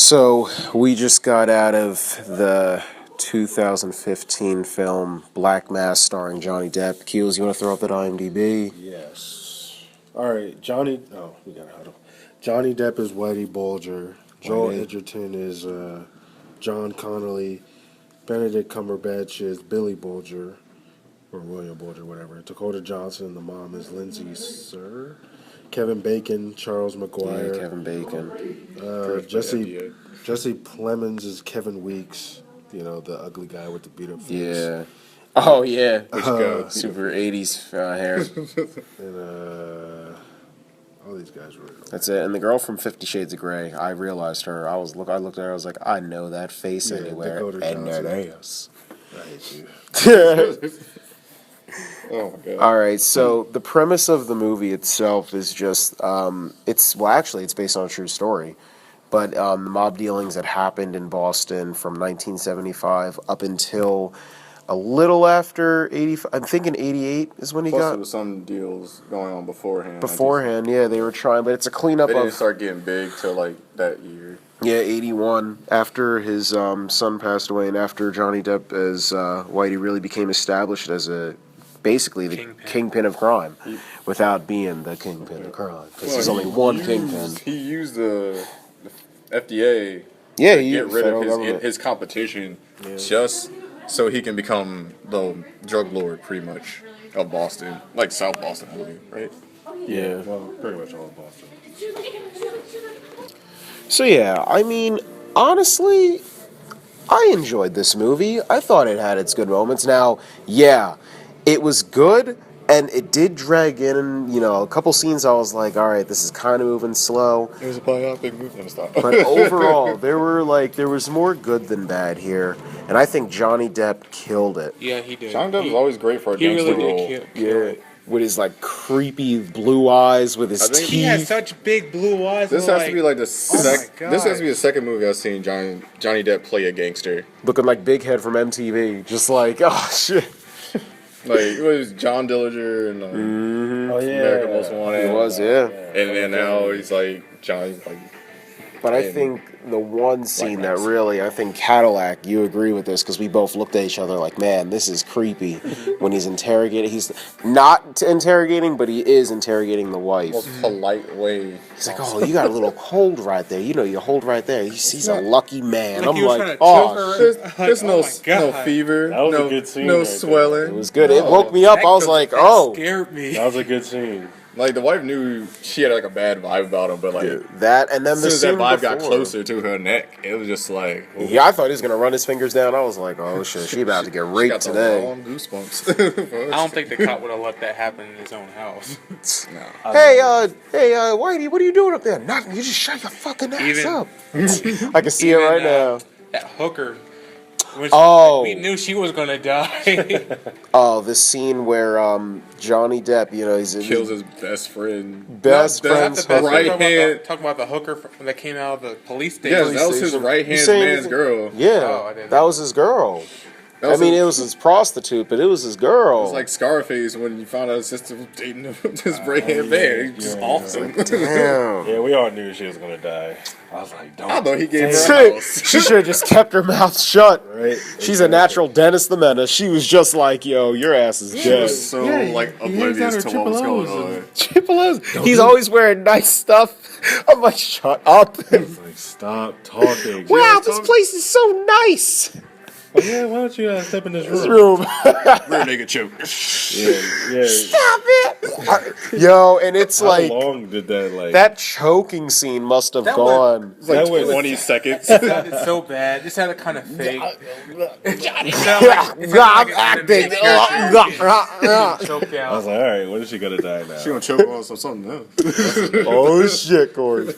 So we just got out of the 2015 film Black Mass starring Johnny Depp. Keels, you want to throw up that IMDb? Yes. All right, Johnny. Oh, we got to huddle. Johnny Depp is Whitey Bulger. Joel Whitey. Edgerton is John Connolly. Benedict Cumberbatch is Billy Bulger, or William Bulger, whatever. Dakota Johnson, the mom, is Lindsay Sir. Kevin Bacon, Charles McGuire. Yeah, Kevin Bacon. Jesse Plemons is Kevin Weeks. You know, the ugly guy with the beat up face. Yeah. Oh, yeah. Super 80s hair. And all these guys were. That's it. And the girl from 50 Shades of Grey, I realized her. I looked at her, I was like, I know that face anywhere. Dakota And that Johnson. ass. I hate you. Oh my god. All right, so the premise of the movie itself is just it's based on a true story, but the mob dealings that happened in Boston from 1975 up until a little after 85. I'm thinking 88 is when he Plus, got. there was some deals going on beforehand. Beforehand, yeah, they were trying, but it's a cleanup They didn't of start getting big till like that year. 81 after his son passed away and after Johnny Depp as Whitey really became established as basically the kingpin of crime, without being the kingpin of crime, because there's only one kingpin. He used the FDA Yeah, to he get rid federal of government. his competition just so he can become the drug lord, pretty much, of Boston. Like South Boston, I believe, right? Yeah. Well, pretty much all of Boston. So yeah, I mean, honestly, I enjoyed this movie. I thought it had its good moments. Now, yeah, it was good, and it did drag in, a couple scenes I was like, all right, this is kind of moving slow. It was a biopic movie. Never stop. But overall, there was more good than bad here, and I think Johnny Depp killed it. Yeah, he did. Johnny Depp was always great for a He gangster really role. did kill it. With his creepy blue eyes, with his I think He has teeth. such big blue eyes. This has to be like the God. This has to be the second movie I've seen Johnny Depp play a gangster. Looking like Big Head from MTV. Just like, oh shit. Like it was John Dillinger and Oh, yeah. American Most Wanted. He was, yeah. And then now he's like Johnny. But I And think the one scene that Mass. really, I think Cadillac, you agree with this, because we both looked at each other like, man, this is creepy. When he's interrogating, he's not interrogating, but he is interrogating the wife. most polite way. He's like, oh, you got a little hold right there. You hold right there. He's a lucky man. Like I'm he was like, trying to oh, choke her. There's Oh no my God. no fever. That was a no, good scene No right there. swelling. it was good. It woke me up. I was like, That oh. scared me. That was a good scene. Like the wife knew she had like a bad vibe about him, but like That, and then as the soon as that scene vibe got before. closer to her neck, it was just like ooh, Yeah, I thought he was going to run his fingers down. I was like, oh shit, she about to get she raped got the today. wrong goosebumps. I don't think the cop would have let that happen in his own house. No. Hey, Whitey, what are you doing up there? Nothing. You just shut your fucking ass Even- up. I can see it right now. That hooker. When Oh. we knew she was gonna die. Oh, the scene where Johnny Depp, he's Kills his best friend. Best Not friend's the right Talk hand. about the hooker that came out of the police station. Yes, that was his right hand saying- man's girl. Yeah, Oh, I didn't that was his girl. That was it was his prostitute, but it was his girl. It was like Scarface when you found out his sister was dating his right hand man. He just off him. Damn. Yeah, we all knew she was gonna die. I was like, don't. I thought he gave her a house. She should have just kept her mouth shut. Right? She's a natural Dennis the Menace. She was just like, yo, your ass is She dead. was so oblivious to what was going on. Triple S. He's always wearing nice stuff. I'm like, shut up. Like, stop talking. Wow, this place is so nice. Oh, yeah, why don't you step in this This room? room. Rear naked choke. Yeah. Stop it. Yo, and it's How like, long did that like? that choking scene must have That gone. It's like That was- 20 seconds. It sounded so bad. It sounded kind of fake. I'm acting. Choked I was out. like, all right, when is she gonna die now? She gonna choke on something else. Oh shit, Corey.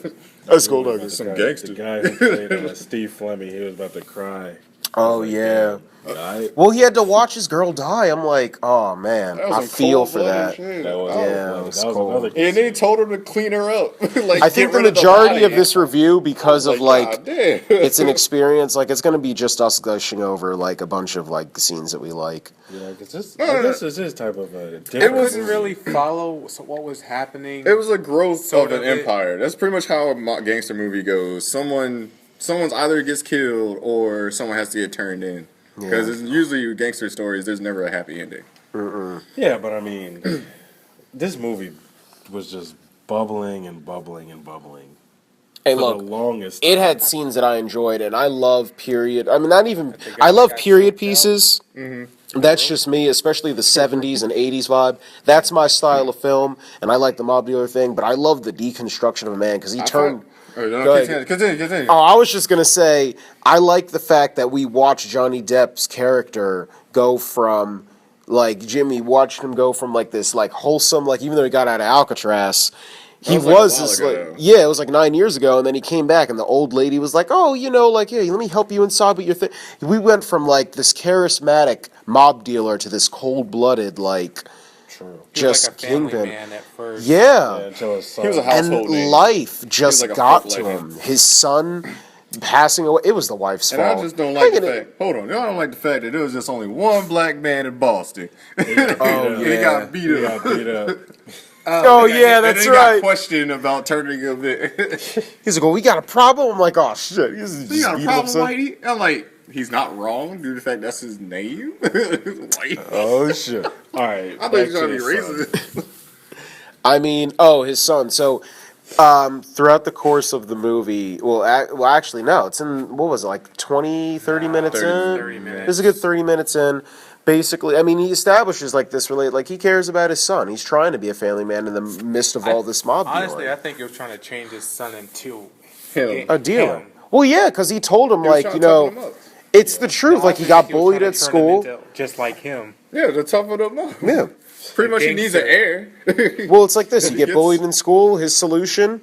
That's cool, Douglas. Some The gangster. guy who played Steve Fleming, he was about to cry. Oh yeah. Died. Well, he had to watch his girl die. I'm like, oh man, That was I some feel for cold-blooded that. shit. That was, Yeah, that it was was cold. another. And then he told her to clean her up. Like, I think get the rid of majority of body. this review, because of God damn. it's an experience. Like, it's gonna be just us gushing over like a bunch of like scenes that we like. Yeah, because this, No, I no, guess this is type of a. I different couldn't really follow what was happening. It was a growth Sort of an of it. empire. That's pretty much how a gangster movie goes. Someone someone's either gets killed or someone has to get turned in. Because it's usually gangster stories. There's never a happy ending. Yeah, but I mean, this movie was just bubbling and bubbling and bubbling Hey, for look, the longest. it had scenes that I enjoyed, and I love period. I mean, not even. I love period pieces. That's just me, especially the 70s and 80s vibe. That's my style of film, and I like the mob dealer thing, but I love the deconstruction of a man because he turned. Go ahead. Continue. Oh, I was just gonna say, I like the fact that we watched Johnny Depp's character go from, like, Jimmy watched him go from, like, this, like, wholesome, like, even though he got out of Alcatraz, he That was, like, was a while this, ago. like, yeah, it was like 9 years ago, and then he came back, and the old lady was like, oh, you know, like, hey, let me help you inside with your thing. We went from, like, this charismatic mob dealer to this cold-blooded, like, True. He was just like a family kingpin. man at first. Yeah. Until his son. He was a And household name. life just like a got folk to legend. him. His son passing away. It was the wife's And fault. I just don't like the Thinking fact. Hold on, I don't like the fact that there was just only one black man in Boston. Oh, He yeah. got beat He up. got beat up. Oh, yeah, And that's then he right. got questioned about turning him in. He's like, well, we got a problem. I'm like, oh, shit. He's You got a beat problem, up, son. Whitey? I'm like, he's not wrong due to the fact that's his name. Whitey. Oh, shit. All right. I thought he back was trying to be to his son. racist. I mean, his son. So, throughout the course of the movie, well, actually, no, it's in, what was it, like 20, 30 minutes 30 in? minutes. It's a good 30 minutes in. Basically, I mean, he establishes, like, this like, he cares about his son. He's trying to be a family man in the midst of all this mob Honestly, dealing. I think he was trying to change his son into Him. A dealer. him. Well, yeah, because he told him, He was like, trying you to toughen know, him up. it's the truth. Like, he got was bullied trying at to turn him school. into just like him. Yeah, to toughen him up. Yeah. Pretty much he needs an heir. Well, it's like this. You get Yes. bullied in school. His solution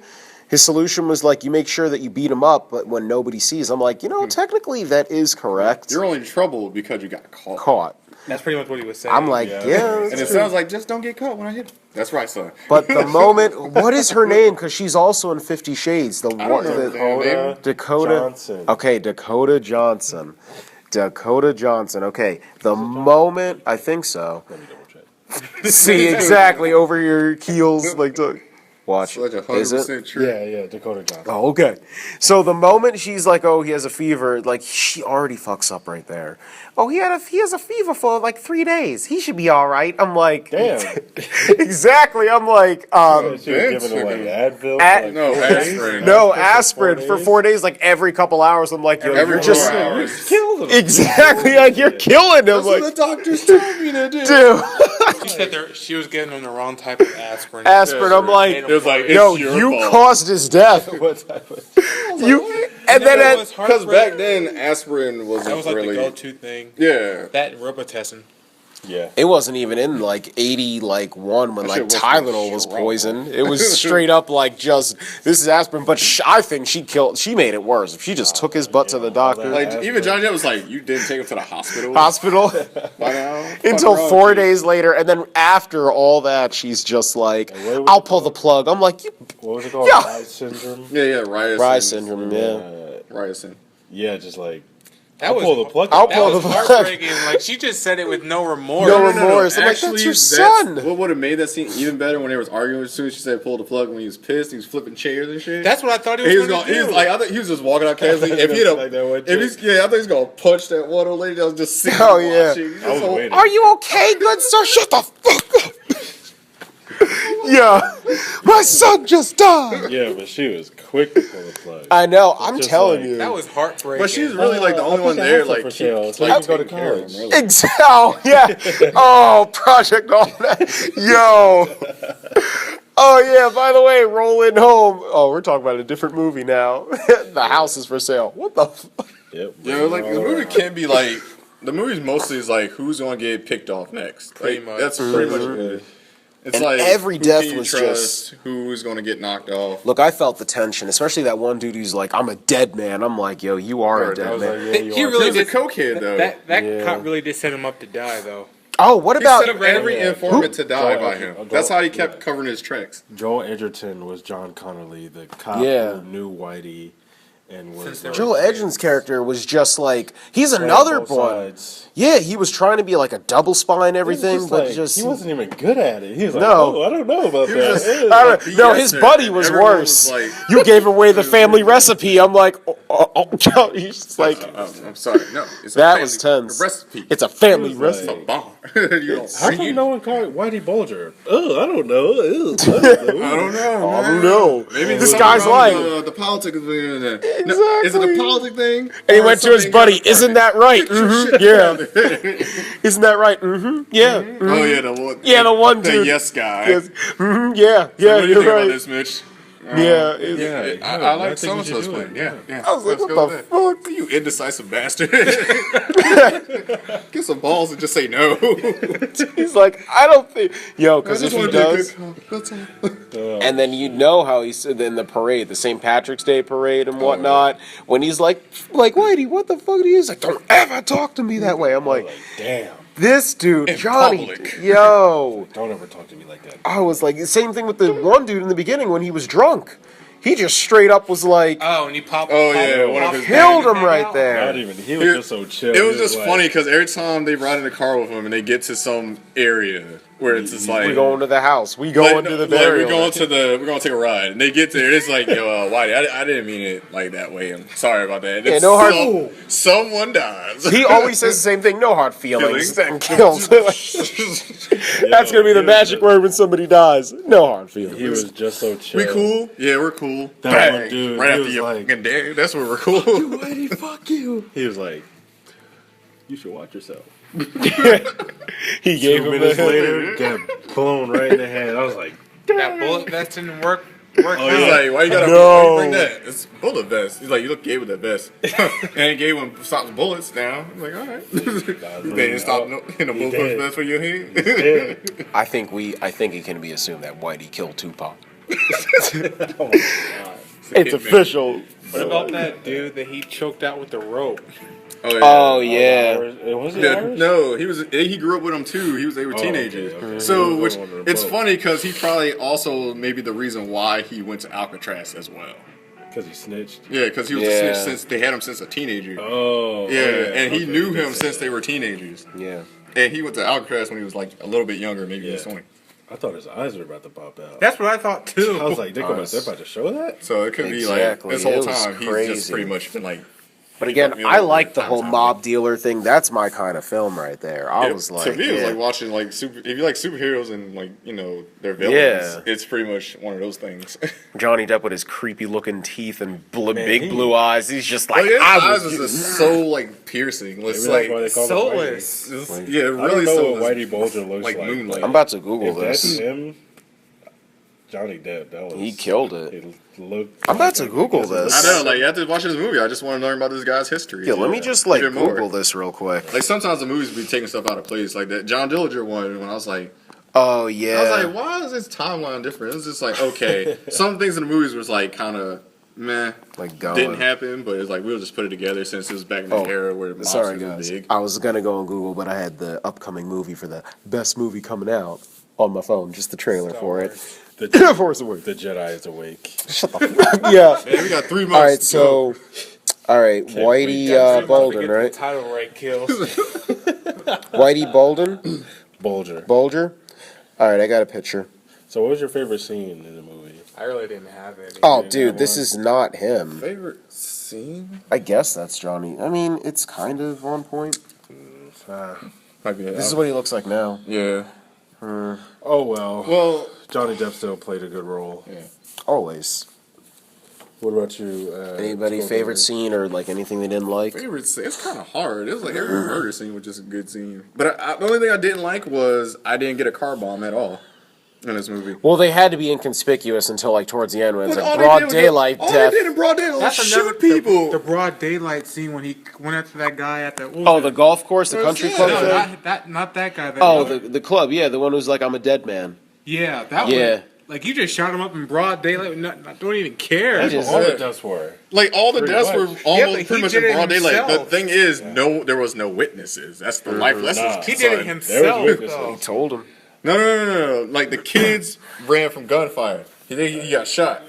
was like, you make sure that you beat him up, but when nobody sees. I'm like, you know, technically that is correct. You're only in trouble because you got caught. Caught. That's pretty much what he was saying. I'm like, Yeah. yeah. And that's it true. sounds like just don't get caught when I hit him. That's right, son. But the moment, what is her name? Because she's also in 50 Shades. The I don't one, know her the damn name. Dakota Johnson. Okay, Dakota Johnson. Dakota Johnson. Okay, the moment I think so. Let me double check. See exactly over your heels, like to watch. Such a Is it? 100% true. Yeah, Dakota Johnson. Oh, okay. So the moment she's like, "Oh, he has a fever," like she already fucks up right there. Oh, he has a fever for like 3 days. He should be all right. I'm like, Damn. exactly. I'm like, She was Vince. giving away Advil. At- for, like, No, 4 days? aspirin. no For aspirin 4 for days? 4 days, like every couple hours. I'm like, yo, Every you're 4 just hours. Killed him. exactly like you're killing him. That's what Like, the doctors told me to do. dude, She said she was getting him the wrong type of aspirin. aspirin. I'm like, It was like, yo, it's your you fault. caused his death. What type of? You and then that at, was Because back heartbreaking. then, aspirin wasn't That was like really. the go-to thing. Yeah. That and Robitussin. Yeah. it wasn't even in like 80 like one when That like shit was Tylenol was strong. poison. It was straight up like just this is aspirin. But I think she made it worse. If she just took his butt to the doctor. Like, Aspirin. even Johnny Depp was like, you didn't take him to the hospital Hospital by now? until Fuck 4 wrong, days later, and then after all that, she's just like, what was "I'll it pull the plug." I'm like, What was it called? Yeah. Rye syndrome. Yeah, Ryerson. Rye syndrome, yeah. Ryerson. Yeah, just like That I'll was pull the plug. I'll out. pull That the was plug. heartbreaking. Like she just said it with no remorse. No remorse. I'm like, that's Actually, your son. What would have made that scene even better when they was arguing as soon as she said pull the plug when he was pissed, he was flipping chairs and shit. That's what I thought he he was was going going. to He do. was like, I thought he was just walking out casually. If he'd Like that one have, if he's, yeah, I thought he was gonna punch that one old lady that was just sitting Oh, yeah. watching. I was waiting. Are you okay, good sir? Shut the fuck up. Yeah, my son just died. Yeah, but she was quick to pull the plug. I know. I'm Just telling like- you. That was heartbreaking. But she's really like the only one there, like, for sale, keep, so like you can go to taking care of college. him, really. Oh, yeah. Oh, Project All That. Yo. Oh, yeah, by the way, rolling home. Oh, we're talking about a different movie now. The house is for sale. What the fuck? Yep. Yeah, like the movie can be like the movie's mostly is like who's gonna get picked off next. Pretty Like, much. That's pretty much it. It's And like every who death can you was trust, just- who's gonna get knocked off. Look, I felt the tension, especially that one dude who's like, I'm a dead man. I'm like, yo, you are a Right, dead I was man. like, yeah, you He are. really He was a did. cokehead though. That Yeah. cop really did set him up to die, though. Oh, what He about set up every Yeah. informant to die Joel by Edgerton. him. That's how he kept Yeah. covering his tracks. Joel Edgerton was John Connolly, the cop Yeah. who knew Whitey, and was Since they like, Joel Edgerton's character was just like he's playing another both one. sides. Yeah, he was trying to be like a double spy and He was everything, just but like, just he wasn't even good at it. He was like, No. oh, I don't know about that. I don't- no, his BS buddy nerd. was Everyone worse. was like- You gave away the family recipe. I'm like, oh, he's just like, I'm sorry. No, it's a that family was tense. recipe. It's a family It was It's recipe. a bomb. You don't How bring come it. no one called it Whitey Bulger? Oh, I don't know. Ew, I don't know. I don't know. I don't man. know. Maybe This something guy's wrong lying. with the politics thing. No, is it Exactly. a politic thing? And he Or went to his something buddy. kind of Isn't private? that right? Mm-hmm. Yeah. Isn't that right? Mm-hmm. Yeah. Mhm. Oh yeah, the one. Yeah, the one The dude. yes guy. Yes. Mm-hmm. Yeah. What Yeah. do you You're think about right. this, Mitch? Yeah. it's- I I like think we should so-and-so's do plan. it, Yeah, yeah. yeah. I was like, Let's what go the with that. fuck? You indecisive bastard. Get some balls and just say no. He's like, I don't think. Yo, because I if just he want to be a does. good cop. That's all. And then you know how he said in the parade, the St. Patrick's Day parade and whatnot, when he's like, Whitey, what the fuck? He's like, don't ever talk to me that way. I'm like, Damn. this dude, In Johnny, public. yo. Don't ever talk to me like that. I was like, the same thing with the one dude in the beginning when he was drunk. He just straight up was like, Oh, and he popped. Oh, yeah, one of his killed him hang right out. there. Not even. He was It- just so chill. It was He just like, funny because every time they ride in the car with him and they get to some area where it's just like We going to the house. We like, going to the like, burial. we're going to take a ride, and they get there. It's like, yo, Whitey, I didn't mean it like that way. I'm sorry about that. Yeah, It's no hard- someone dies. He always says the same thing, no hard feelings, Feelings. and kills. That's going to be the magic word when somebody dies. No hard feelings. He was just so chill. We cool? Yeah, we're cool. That Bang. one dude, right he after was your like- fucking day. That's where we're cool. Whitey, fuck you. He was like, you should watch yourself. He gave 2 him minutes the later, got blown right in the head. I was like, That bullet vest didn't work. He's like, why you gotta No. bring that? It's bullet vest. He's like, you look gay with that vest. And gay one stops bullets now. I'm like, all right. They didn't stop in a bulletproof did. vest for your head. yeah. I think it can be assumed that Whitey killed Tupac. It's official. What about that dude that he choked out with the rope? Oh yeah. Oh yeah. Was it Yeah, Irish? no, he grew up with them too. They were teenagers. okay. So, He was which the one on the it's boat. funny because he probably also maybe the reason why he went to Alcatraz as well. Because he snitched. Yeah, because he was a Yeah. snitch since they had him since a teenager. Oh. Yeah, and he okay, knew you him did say since that. they were teenagers. Yeah. And he went to Alcatraz when he was like a little bit younger, maybe Yeah. 20. I thought his eyes were about to pop out. That's what I thought too. I was like, they're Honest. about to show that? So it could be Exactly. like this whole It was time he's crazy. just pretty much been like. But again, fucked me I over like the time whole time. mob dealer thing. That's my kind of film right there. I was like, to me, it was yeah. like watching like if you like superheroes and like their villains. Yeah. It's pretty much one of those things. Johnny Depp with his creepy looking teeth and big he- blue eyes. He's just like, Like his I eyes was was just so like piercing. It's Maybe that's why like they call him soulless. it's- yeah, Whitey. I don't really know so what Whitey Bulger looks like. Moonlight. I'm about to Google If that's this. him, Johnny Depp, that was... He killed it. It looked I'm about to Google I this. know, like after watching this movie, I just want to learn about this guy's history. Yeah, let me just like Even more. Google this real quick. Like sometimes the movies be taking stuff out of place, like that John Dillinger one. When I was like, Oh I was yeah. like, why is this timeline different? It's just like, okay, some things in the movies was like kind of meh, Like going. didn't happen, but it's like we'll just put it together since it was back in the Oh, era where Sorry monsters were guys. big. I was gonna go on Google, but I had the upcoming movie for the best movie coming out on my phone, just the trailer for it. The, Force Awakens. the Jedi is awake. Yeah. Man, we got 3 months. All right, to go. all right, Whitey Get Bolden, the right? title right, kills. Whitey Bolden, Bulger. Bulger. All right, I got a picture. So what was your favorite scene in the movie? I really didn't have any. Oh, Yeah, dude, this one. is not him. Favorite scene? I guess that's Johnny. I mean, it's kind of on point. Might be This is what he looks like now. Yeah. Oh, well. Well, Johnny Depp still played a good role. Always. What about you? Anybody Smoker? favorite scene or like anything they didn't like? favorite scene. It's kind of hard. It was like every murder scene was just a good scene. But the only thing I didn't like was I didn't get a car bomb at all in this movie. Well, they had to be inconspicuous until like towards the end when it's All like they broad did was daylight all death. they did in broad daylight was That's another shoot people. The broad daylight scene when he went after that guy at the. what was Oh, it? the golf course, the country Yeah. club No, thing? not that guy. That Oh, other- the club, yeah, the one who's like, I'm a dead man. yeah, that Yeah. one. Like you just shot him up in broad daylight. Don't even care. That's just- what all Yeah. the deaths were. Like all the Pretty deaths were much. almost but pretty he much did in it broad daylight. The himself. thing is, there was no witnesses. That's the life lesson. Nah. He did it son. himself. witnesses. Though. He told him. No. Like the kids ran from gunfire. He got shot.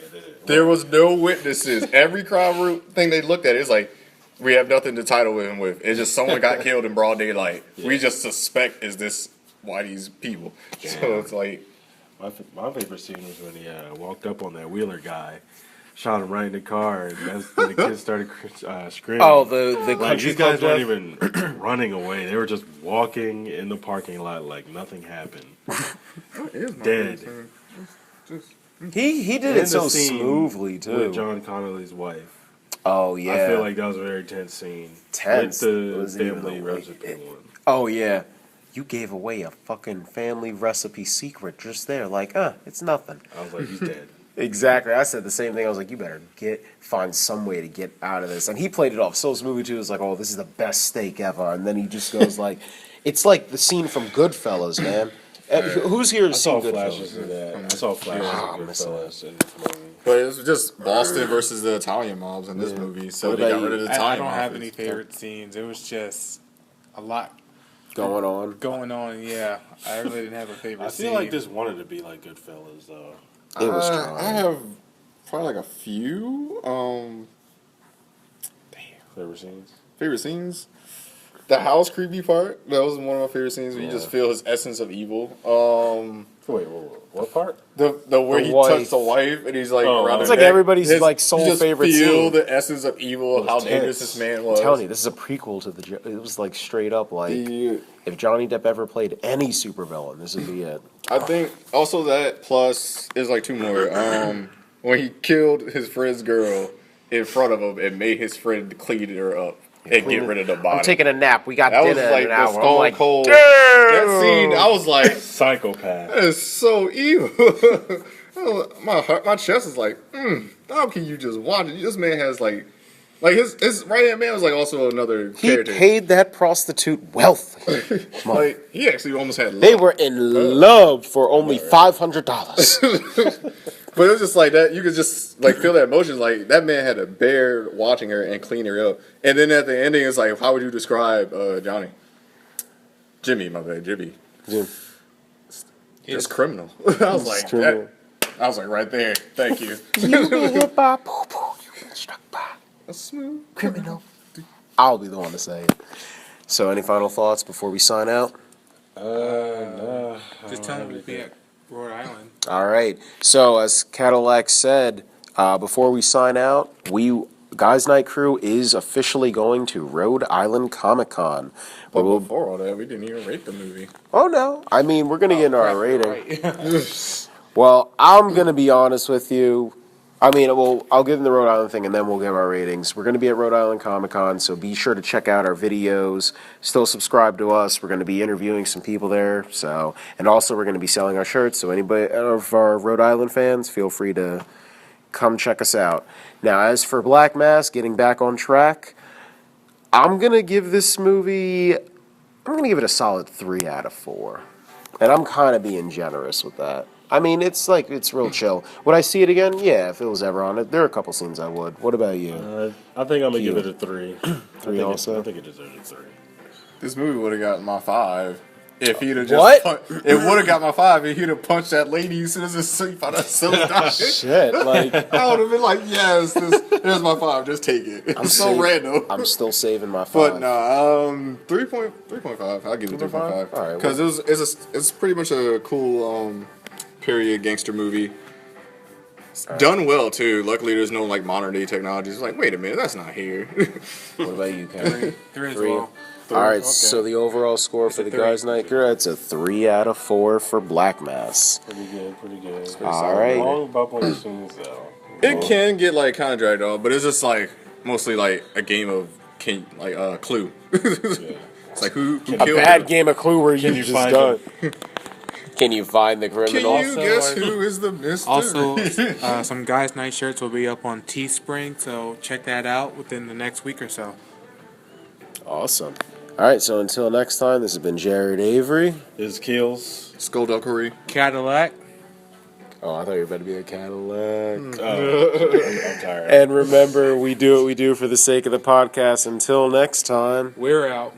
There was no witnesses. Every crime thing they looked at is like, we have nothing to title him with. It's just someone got killed in broad daylight. Yeah. We just suspect is this why these people. So it's like, My favorite scene was when he walked up on that Wheeler guy, shot him right in the car, and the kids started screaming. Oh, the Like, country these guys club weren't death? even running away. They were just walking in the parking lot like nothing happened. what is my Dead. favorite scene? He did And it so the scene smoothly too. With John Connolly's wife. Oh yeah. I feel like that was a very tense scene. Tense? With It the wasn't even family the way- recipe one. Oh yeah. You gave away a fucking family recipe secret just there. Like, it's nothing. I was like, he's dead. Exactly. I said the same thing. I was like, you better find some way to get out of this. And he played it off. So this movie too is like, oh, this is the best steak ever. And then he just goes like, it's like the scene from Goodfellas, man. Who's here I has saw seen flashes Goodfellas? of that. I saw flashes Ah, of missing Goodfellas in this movie. But it was just Boston versus the Italian mobs in this movie. So What they got about rid of you? the I Italian don't have mobsters. any favorite scenes. It was just a lot Going on. going on. Yeah, I really didn't have a favorite I scene. feel like this wanted to be like Goodfellas, though. It was I trying. have probably like a few Favorite scenes? favorite scenes. The house creepy part, that was one of my favorite scenes where you just feel his essence of evil. Wait, what part? The where The he wife. touched the wife and he's like Oh, around it's her like neck. everybody's, like, sole you just favorite feel scene. the essence of evil, how was dangerous tense. this man I'm was. telling you, this is a prequel to the. It was like straight up like, The- if Johnny Depp ever played any supervillain, this would be it. I think also that plus is like two more. When he killed his friend's girl in front of him and made his friend clean her up and get rid of the body. I'm taking a nap. We got that was dinner like in an the hour. I'm stone like, cold. damn! That scene, I was like, Psychopath. that is so evil. my chest is like, how can you just watch it? This man has like his right hand man was like also another He character. paid that prostitute wealthy. Like he actually almost had love. They were in love for only $500. But it was just like that. You could just like feel that emotion. Like that man had a bear watching her and clean her up. And then at the ending, it's like, how would you describe Johnny? Jimmy, my bad, Jimmy. Just criminal. I was like, criminal. I was like, right there. Thank you. You be hit by poo-poo, you been struck by A smooth criminal. I'll be the one to say it. So, any final thoughts before we sign out? No. just tell him to be at Rhode Island. All right. So, as Cadillac said, before we sign out, Guys Night Crew is officially going to Rhode Island Comic Con. But before all that, we didn't even rate the movie. Oh no! I mean, we're gonna get into our rating. Right. Well, I'm gonna be honest with you. I mean, I'll give them the Rhode Island thing, and then we'll give our ratings. We're gonna be at Rhode Island Comic Con, so be sure to check out our videos. Still subscribe to us. We're gonna be interviewing some people there. So, and also we're gonna be selling our shirts. So anybody of our Rhode Island fans, feel free to come check us out. Now, as for Black Mass, getting back on track, I'm gonna give this movie. I'm gonna give it a solid 3 out of 4, and I'm kind of being generous with that. I mean, it's real chill. Would I see it again? Yeah, if it was ever on it. There are a couple scenes I would. What about you? I think I'm going to give it a 3. Three also? I think it deserves a 3. This movie would have gotten my 5 if he'd have What? just. It would have got my 5 if he'd have punched that lady as soon as his sleep out of silly died. Shit, like I would have been like, yes, there's my 5. Just take it. It's so random. I'm still saving my 5. But no, 3.5. I'll give it 3.5. All right, Because it's pretty much a cool period gangster movie. It's done well too. Luckily, there's no like modern day technology. It's like, wait a minute, that's not here. What about you, Kevin? 3 as Three. well. All right, so the overall score for the three. Guys Night Crew, it's a 3 out of 4 for Black Mass. Pretty good. All right. Long bubble scenes, though. It can get like kind of dragged on, but it's just like mostly like a game of Clue. It's like who A killed bad him? game of Clue where you you just find done. Can you find the Can criminal? you Also, guess who is the mystery? Also, some Guys Night shirts will be up on Teespring, so check that out within the next week or so. Awesome. All right, so until next time, this has been Jared Avery. His kills. Skullduggery. Cadillac. Oh, I thought you were about to be a Cadillac. I'm tired. And remember, we do what we do for the sake of the podcast. Until next time. We're out.